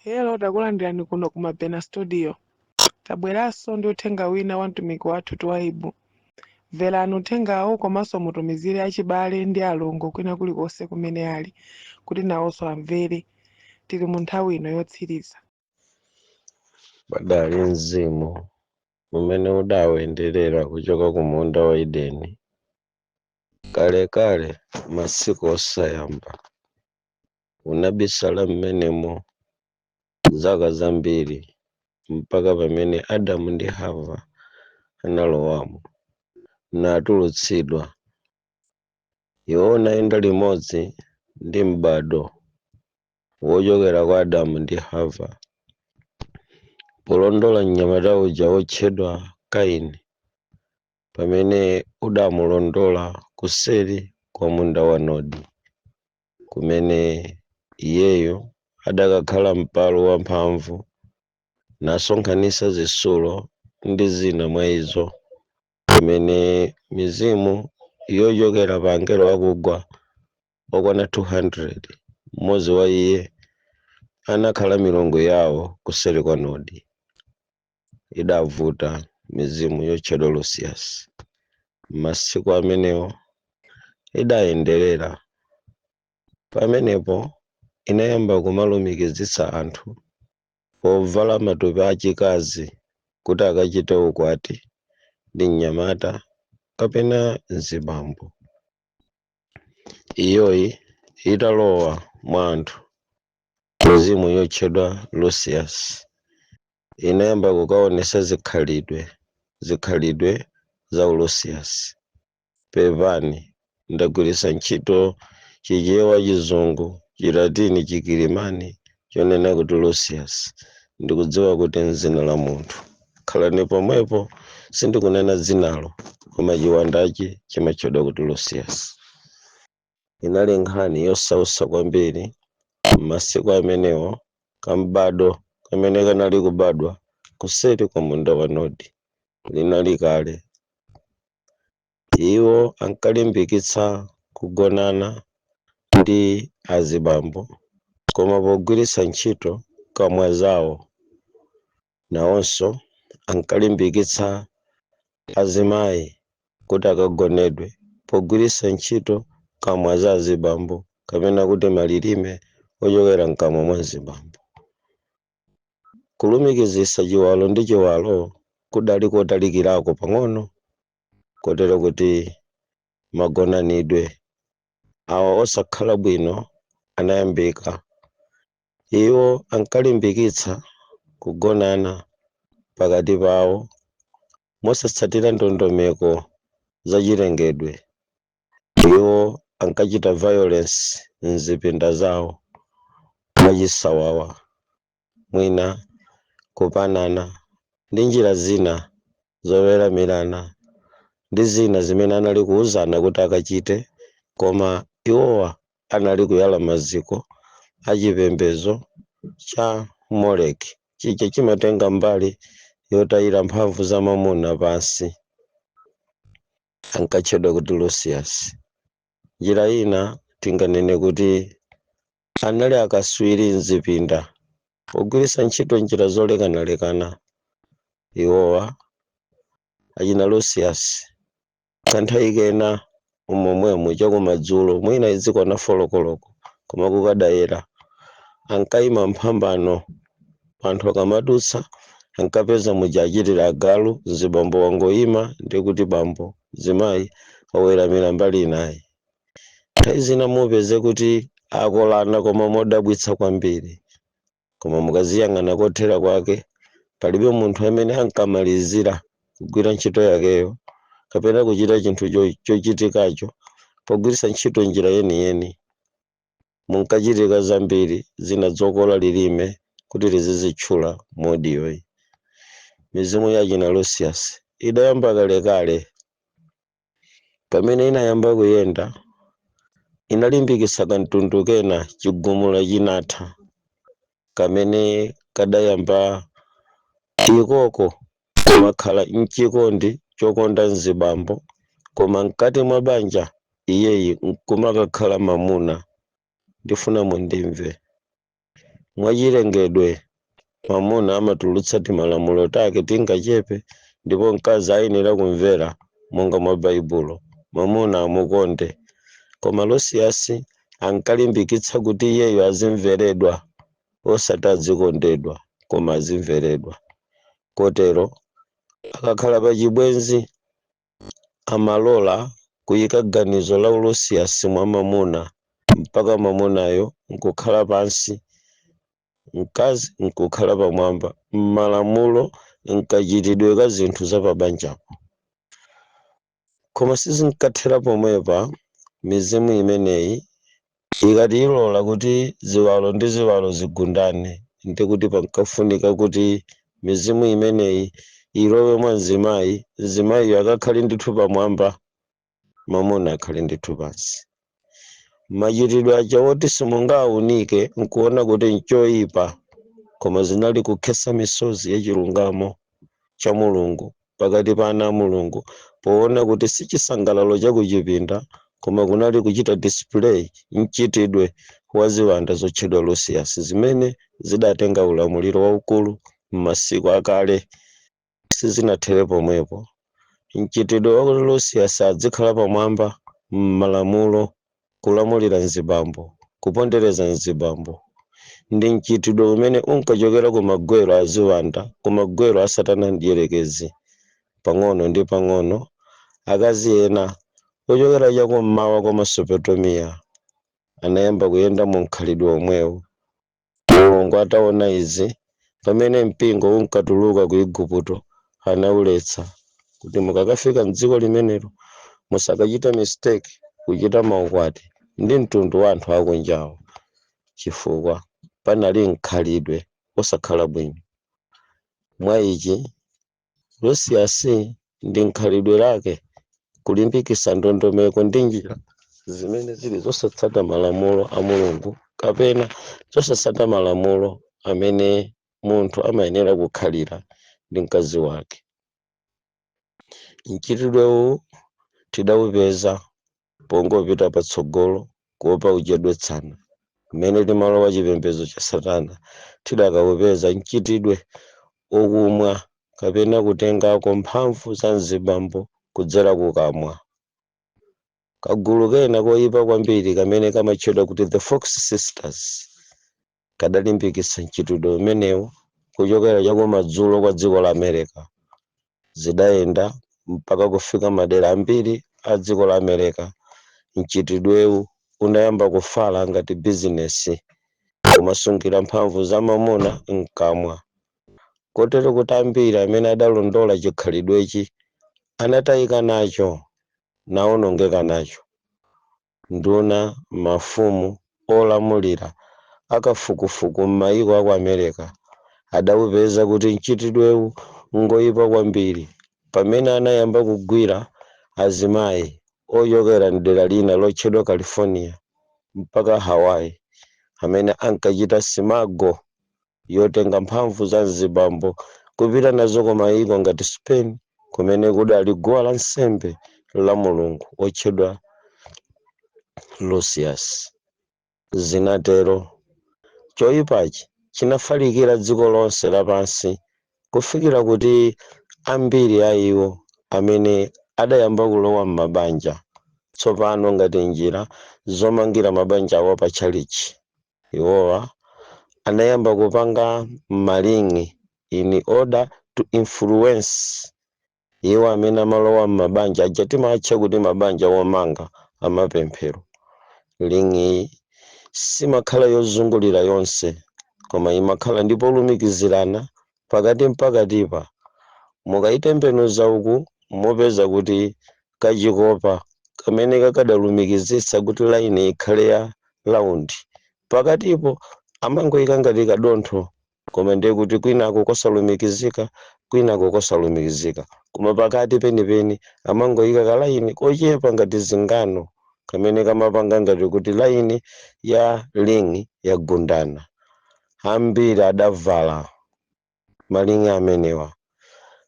Hello, takulandirani kuno ku Mabena Studio. Tabweranso ndi uthenga wina wa mtumiki wathu Twaibu. Mverani uthengawo komanso mutumizire achibale ndi alongo kwina kulikonse kumene ali kuti nawonso amvere. Tili mu nthawi ino yotsiriza. Padali mzimu umene udawenderera kuchoka ku munda wa Edeni kalekale masiku osayamba, unabisala mmenemo zaka zambiri mpaka pamene Adamu ndi Hava analowamo natulutsidwa. Iwo unayenda limodzi ndi m'bado wochokera kwa Adamu ndi Hava polondola mnyamata uja wotchedwa Kaini pamene udamulondola kuseri kwa munda wa Nodi, kumene iyeyo adakakhala mpalo wamphamvu nasonkhanitsa zitsulo ndi zina mwa izo, kumene mizimu yochokera pa angelo akugwa okwana 200 mmodzi wa iye anakhala milungu yawo kuseri kwa Nodi. Idavuta mizimu yotchedwa Lucius. Masiku amenewo idayenderera. Pamenepo inayamba kumalumikizitsa anthu povala matupi achikazi kuti akachite ukwati ndi mnyamata kapena mzibambo. Iyoyi italowa mwa anthu, mizimu yotchedwa Lucius inayamba kukaonesa zikhalidwe za Lucius. Pepani ndagwiritsa ntchito chichewa chizungu, chilatini, chikilimani chonena kuti Lucius. Ndikudziwa kuti mzina la munthu. Khalani pomwepo, sindikunena dzinalo, koma chiwandachi chimatchedwa kuti Lucius. Inali nkhani yosautsa kwambiri m'masiku amenewo kambado kamene kanali kubadwa kuseri kwa munda wa Nodi. Linali kale. Iwo ankalimbikitsa kugonana ndi azibambo, koma pogwiritsa ntchito kamwa zawo. Nawonso ankalimbikitsa azimayi kuti akagonedwe pogwiritsa ntchito kamwa za azibambo kapena kuti malilime ochokera mkamwa mwa azibambo. Kulumikizitsa chiwalo ndi chiwalo kudali kotalikirako pang'ono, kotero kuti magonanidwe awo osakhala bwino anayambika. Iwo ankalimbikitsa kugonana pakati pawo mosatsatira ndondomeko za chilengedwe. Iwo ankachita violence mzipinda zawo mwachisawawa, mwina kupanana ndi njira zina zoweramirana ndi zina zimene anali kuwuzana kuti akachite, koma iwowa anali kuyala maziko achipembedzo cha Moleki, chija chimatenga mbali yotayira mphamvu za mamuna pansi. Ankatchedwa kuti Lucius. Njira ina tinganene kuti anali akaswiri mzipinda pogwiritsa ntchito njira zolekanalekana. Iwowa achina Lucius kanthawi kena umomwemo chakumadzulo, mwina izikwana folokoloko, koma kukadayera ankayima mphambano. Anthu akamadutsa ankapeza muja achitira agalu, mzibambo wangoyima ndi kuti bambo zimayi waweramira mbali inayi. Nthawi zina mupeze kuti akolana koma modabwitsa kwambiri, koma mukaziyang'ana kothera kwake palibe munthu amene ankamalizira kugwira ntchito yakeyo kapena kuchita chinthu chochitikacho pogwiritsa ntchito njira yeniyeni. Munkachitika zambiri zina zokola lilime kuti lizizitchula modiyoyi. Mizimu yachina Lucius idayamba kalekale. Pamene inayamba kuyenda, inalimbikitsa kamtundu kena chigumula chinatha kamene kadayamba ikoko kumakhala mchikondi chokonda mzibambo, koma mkati mwa banja iyeyi nkumakakhala mamuna. Ndifuna mundimve. mwachilengedwe mwamuna amatulutsa timalamulo take tingachepe, ndipo mkazi ayenera kumvera monga mwa baibulo, mwamuna amukonde. Koma Lucius ankalimbikitsa kuti iyeyo azimveredwa osati azikondedwa, koma azimveredwa. Kotero akakhala pachibwenzi amalola kuyika ganizo la Lucius mwa mwamuna mpaka mwamunayo nkukhala pansi, mkazi nkukhala pamwamba, m'malamulo nkachitidwe ka zinthu za pabanjapo. Koma sizinkathera pomwepa. Mizimu imeneyi ikati ilola kuti ziwalo ndi ziwalo zigundane, ndikuti pankafunika kuti mizimu imeneyi ilowe mwa mzimayi, mzimayiyo akakhale ndithu pamwamba, mwamuna akhale ndithu pansi. Machitidwe aja woti simungaunike nkuona kuti nchoyipa, koma zinali kukhesa misozi yachilungamo cha Mulungu pakati pa ana a Mulungu, poona kuti si chisangalalo chakuchipinda, koma kunali kuchita display mchitidwe wa ziwanda zotchedwa Lucius, zimene zidatenga ulamuliro waukulu m'masiku akale. Sizinathere pomwepo. Mchitidwe wa Lucius adzikhala pamwamba m'malamulo, kulamulira mzibambo, kupondereza mzibambo, ndi mchitidwe umene unkachokera ku magwero a ziwanda, ku magwero a Satana Mdierekezi. Pang'ono ndi pang'ono akazi ena ochokera chakummawa kwa Mesopotamia anayamba kuyenda mu mkhalidwe omwewo. Mulungu ataona izi, pamene mpingo unkatuluka ku Igupto, anauletsa kuti mukakafika mdziko limenelo musakachita mistake kuchita maukwati ndi mtundu wa anthu akunjawo, chifukwa panali mkhalidwe osakhala bwino. Mwa ichi Lucius ndi mkhalidwe lake kulimbikisa ndondomeko ndi njira zimene zili zosatsata malamulo a Mulungu, kapena zosatsata malamulo amene munthu amayenera kukhalira ndi mkazi wake. Mchitidwewu tidawupeza pongopita patsogolo kuopa uchedwetsana, mmene timalowa chipembedzo cha Satana tidakawupeza mchitidwe okumwa kapena kutengako mphamvu za mzibambo kudzera kukamwa. Kagulu kena koyipa kwambiri kamene kamatchedwa kuti the Fox Sisters kadalimbikisa mchitidwe umenewu kuchokera chakumadzulo kwa dziko la America. Zidayenda mpaka kufika madera ambiri a dziko la America. Mchitidwewu unayamba kufala ngati bizinesi, kumasungira mphamvu za mamuna mkamwa. Kotero kuti ambiri amene adalondola chikhalidwechi anatayika nacho, nawonongeka nacho. Nduna, mafumu, olamulira akafukufuku m'mayiko aku America adawupeza kuti mchitidwewu ngoyipa kwambiri, pamene anayamba kugwira azimayi ochokera mdera lina lotchedwa California mpaka Hawaii, amene ankachita simago yotenga mphamvu za mzibambo kupita nazo ku mayiko ngati Spain, kumene kudali guwa lansembe la Mulungu otchedwa Lucius. Zinatero choyipachi chinafalikira dziko lonse lapansi, kufikira kuti ambiri a iwo amene adayamba kulowa m'mabanja tsopano ngati njira zomangira mabanja awo pa chalichi, iwowa anayamba kupanga malingi in order to influence iwo amene amalowa m'mabanja aja timatcha kuti mabanja womanga amapemphero. Lingi simakhala yozungulira yonse, koma imakhala ndipo olumikizirana pakatipa. Mukayitembenuza uku mupeza kuti kachikopa kamene kakadalumikizitsa kuti laini ikhale ya laundi, pakatipo amangoyika ngati kadontho, koma ndiye kuti kwinako kosalumikizika, kwinako kosalumikizika, koma pakati penipeni amangoyika kalaini kochepa ngati zingano, kamene kamapanga ngati kuti laini ya lingi yagundana. Ambiri adavala malingi amenewa,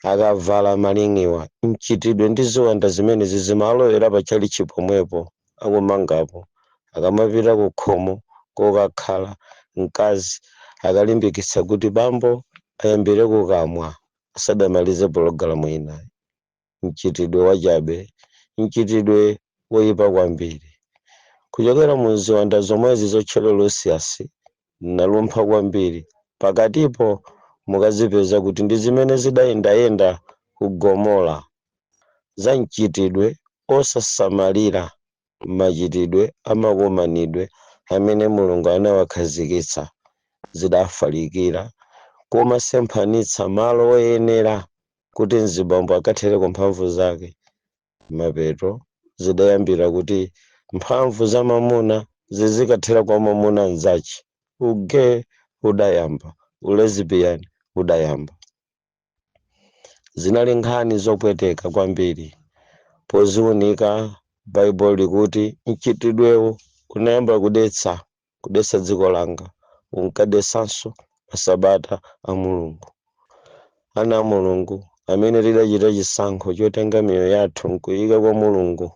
akavala malingiwa mchitidwe ndi ziwanda zimene zizimalowera pachalichi pomwepo akumangapo, akamapita ku khomo kokakhala mkazi akalimbikitsa kuti bambo ayambire kukamwa asadamalize pologalamu inayi. Mchitidwe wachabe, mchitidwe woyipa kwambiri. Kuchokera mu ziwanda zomwezi zotchedwa Lucius nalumpha kwambiri, pakatipo mukazipeza kuti ndi zimene zidayendayenda ku Gomora za mchitidwe osasamalira machitidwe amakomanidwe amene Mulungu anawakhazikitsa zidafalikira kumasemphanitsa malo oyenera kuti mzibambo akathere ku mphamvu zake. Mapeto zidayambira kuti mphamvu za mamuna zizikathera kwa mamuna mzachi, uge udayamba, ulesbian udayamba. Zinali nkhani zopweteka kwambiri, poziwunika Baibulo likuti mchitidwewo unayamba kudetsa dziko langa, unkadetsanso masabata a Mulungu. Ana a Mulungu amene tidachita chisankho chotenga miyoyo yathu nkuyika kwa Mulungu,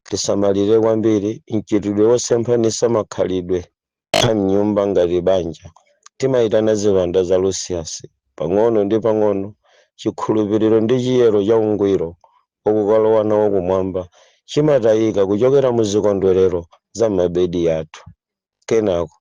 tisamalire kwambiri mchitidwe wosemphanitsa makhalidwe a mnyumba ngati banja. Timayitana ziwanda za Lucius, pang'ono ndi pang'ono chikhulupiriro ndi chiyero cha ungwiro okukalowa nawo kumwamba chimatayika kuchokera mu zikondwerero za mabedi yathu. Kenako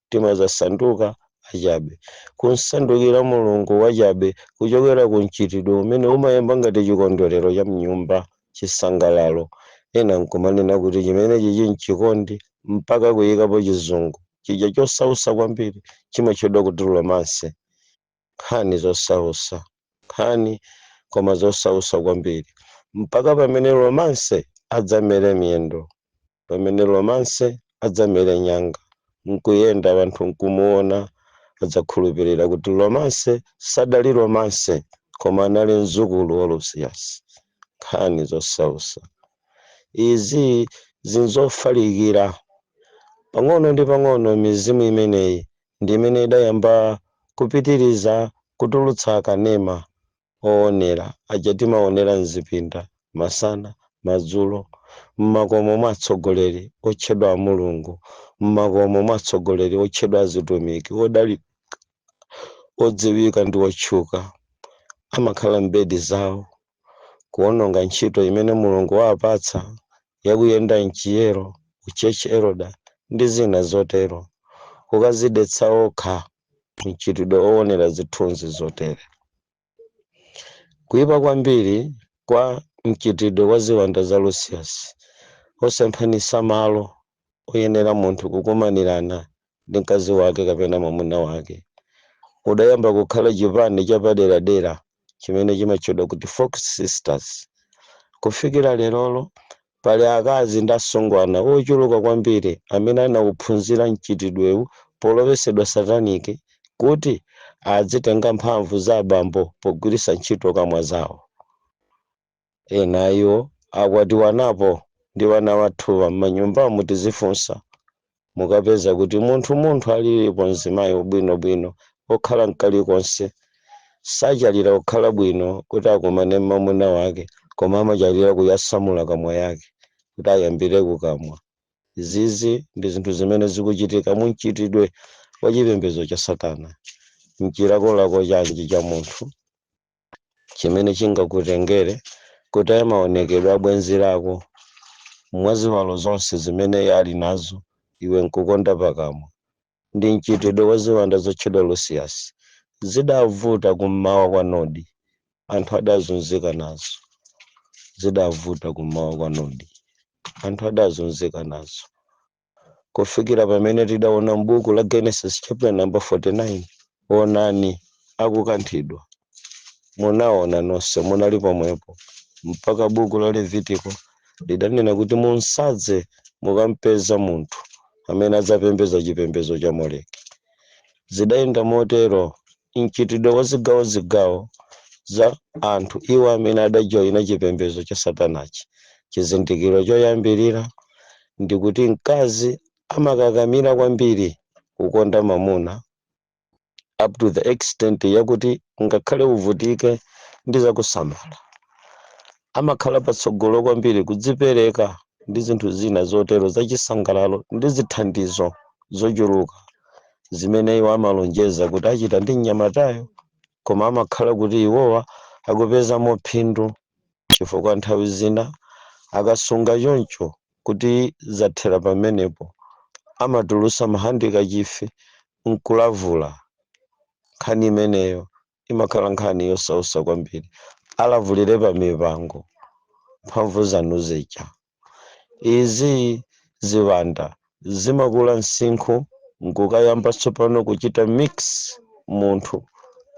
timazasanduka achabe, kunsandukira Mulungu wachabe kuchokera ku mchitidwe umene umayamba ngati chikondwerero cha mnyumba, chisangalalo. Ena nkumanena kuti chimene chichi nchikondi mpaka kuyikapo chizungu, chija chosausa kwambiri chimatchedwa kuti romance. Nkhani zosausa, nkhani koma zosausa kwambiri, mpaka pamene romance adzamere miyendo, pamene romance adzamere nyanga, nkuyenda wanthu nkumuona adzakhulupirira kuti romance sadali romance koma anali mzukulu wa Lucius. Nkhani zosausa izi zinzofalikira pang'ono ndi pang'ono. Mizimu imeneyi ndi imene idayamba kupitiriza kutulutsa kanema oonera aja timaonera mzipinda masana madzulo, mmakomo mwa atsogoleri otchedwa a Mulungu, mmakomo mwa atsogoleri otchedwa azitumiki odali odziwika ndi otchuka. Amakhala mbedi zawo kuononga ntchito imene Mulungu wapatsa yakuyenda mchiyero, uchechi eroda ndi zina zotero, kukazidetsa okha mchitidwe oonera zithunzi zotere. Kuyipa kwambiri kwa mchitidwe wa ziwanda za Lucius osemphanitsa malo oyenera munthu kukumanirana ndi mkazi wake kapena mwamuna wake udayamba kukhala chipande chapaderadera chimene chimatchedwa kuti Fox Sisters. Kufikira lerolo pali akazi ndi asungwana ochuluka kwambiri amene anawuphunzira mchitidwewu polowesedwa sataniki kuti adzitenga mphamvu za abambo pogwiritsa ntchito kamwa zawo. Ena iwo akwatiwanapo ndi wana wathuwa m'manyumbamo tizifunsa, mukapeza kuti munthu alilipo mzimayi ubwinobwino okhala mkalikonse sachalira kukhala bwino kuti akumane mwamuna wake, koma amachalira kuyasamula kamwa yake kuti ayambire kukamwa. Izizi ndi zinthu zimene zikuchitika mu mchitidwe wa chipembedzo cha Satana. Mchilakolako chanji cha munthu chimene chingakutengere kutaya maonekedwe a bwenzi lako mwaziwalo zonse zimene ali nazo, iwe nkukonda pakamwa. Ndi mchitidwe wa ziwanda zotchedwa Lucius zidavuta kummawa kwa Nodi, anthu adazunzika nazo. Zidavuta kummawa kwa Nodi, anthu adazunzika nazo, kufikira pamene tidaona m'buku la Genesis chapter number 49, onani akukanthidwa. Munaona nonse, munali pomwepo, mpaka buku la Levitiko lidanena kuti munsadze mukampeza munthu amene adzapembeza chipembedzo cha Moleki. Zidayenda motero mchitidwe wa zigawo za anthu iwo amene adajoyina chipembedzo cha Satanachi. Chizindikiro choyambirira ndi kuti mkazi amakakamira kwambiri kukonda mamuna up to the extent yakuti ngakhale uvutike ndi zakusamala amakhala patsogolo kwambiri kudzipereka ndi zinthu zina zotero zachisangalalo ndi zithandizo zochuluka zimene iwo amalonjeza kuti achita ndi mnyamatayo, koma amakhala kuti iwowa akupezamo phindu chifukwa nthawi zina akasunga choncho kuti zathera pamenepo amatulusa mahandikachife nkulavula. Nkhani imeneyo imakhala nkhani yosausa kwambiri. Alavulire pa mipango mphamvu zanu zija. Izi ziwanda zimakula msinkhu nkukayamba tsopano kuchita mix, munthu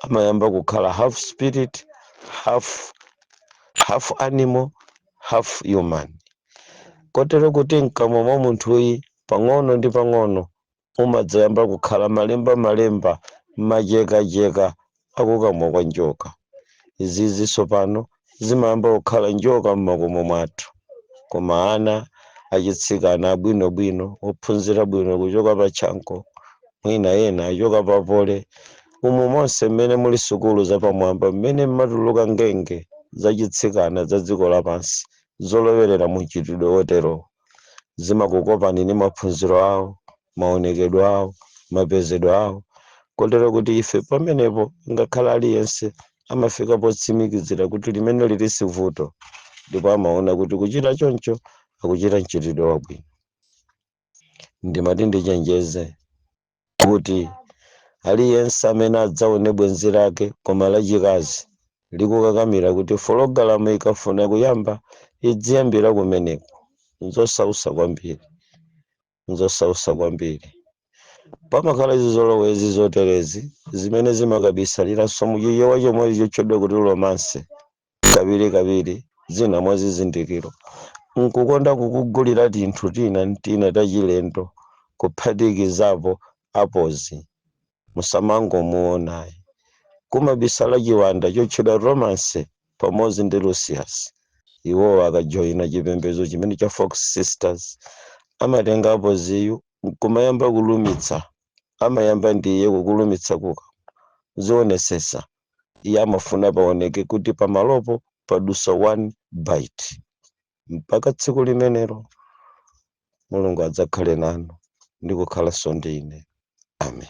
amayamba kukhala half spirit, half animal, half human. Kotero kuti mkamwa mwa munthuyi pang'ono ndi pang'ono umadzayamba kukhala malemba majekajeka akukamwa kwa njoka. Izizi tsopano zimayamba kukhala njoka m'makomo mwathu. Koma ana achitsikana abwinobwino ophunzira bwino kuchoka pachanko, mwina ena achoka papole, umu monse mmene muli sukulu zapamwamba mmene mmatuluka ngenge zachitsikana za dziko lapansi zolowerera muchitidwe wotero, zimakukopani ndi maphunziro awo, maonekedwe awo, mapezedwe awo. Kotero kuti ife pamenepo ngakhala aliyense amafika potsimikizira kuti limene lili sivuto, ndipo amaona kuti kuchita choncho akuchita mchitidwe wabwino. Ndimati ndichenjeze kuti aliyense amene adzaone bwenzi lake koma lachikazi likukakamira kuti fologalamu ikafuna kuyamba idziyambira kumeneko, nzosausa kwambiri. Pamakhala izi zolowezi zoterezi zimene zimakabisaliranso muchichewa chomwe chochedwa kuti romance kabiri zina mwa zizindikiro nkukonda kukugulira tinthu tina tachilendo kuphatikizapo apozi musamangomuonayi. Kumabisala chiwanda chochedwa romance pamodzi ndi Lucius. Iwo akajoyina chipembedzo chimene cha Fox Sisters amatenga apoziyu nkumayamba kulumitsa, amayamba ndiye kukulumitsa kuka zionesesa. Iye amafuna paoneke kuti pamalopo padusa 1 bite. Mpaka tsiku limenero Mulungu adzakhale nanu ndi kukhalanso ndi ine. Amen.